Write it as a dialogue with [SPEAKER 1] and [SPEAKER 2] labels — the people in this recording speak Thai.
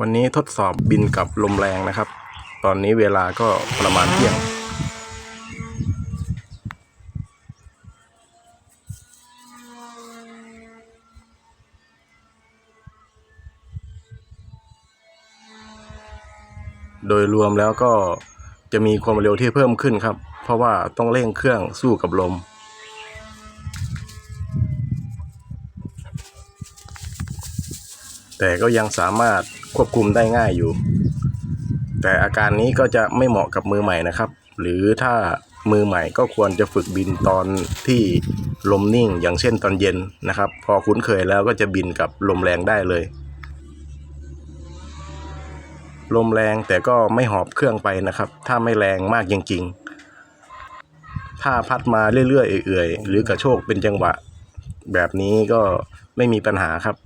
[SPEAKER 1] วันนี้ทดสอบบินกับลมแรงนะครับตอนนี้เวลาก็ประมาณเที่ยงโดยรวมแล้วก็จะมีความเร็วที่เพิ่มขึ้นครับเพราะว่าต้องเร่งเครื่องสู้กับลมแต่ก็ยังสามารถควบคุมได้ง่ายอยู่แต่อาการนี้ก็จะไม่เหมาะกับมือใหม่นะครับหรือถ้ามือใหม่ก็ควรจะฝึกบินตอนที่ลมนิ่งอย่างเช่นตอนเย็นนะครับพอคุ้นเคยแล้วก็จะบินกับลมแรงได้เลยลมแรงแต่ก็ไม่หอบเครื่องไปนะครับถ้าไม่แรงมากจริงๆถ้าพัดมาเรื่อยๆเอื่อยๆหรือกระโชกเป็นจังหวะแบบนี้ก็ไม่มีปัญหาครับ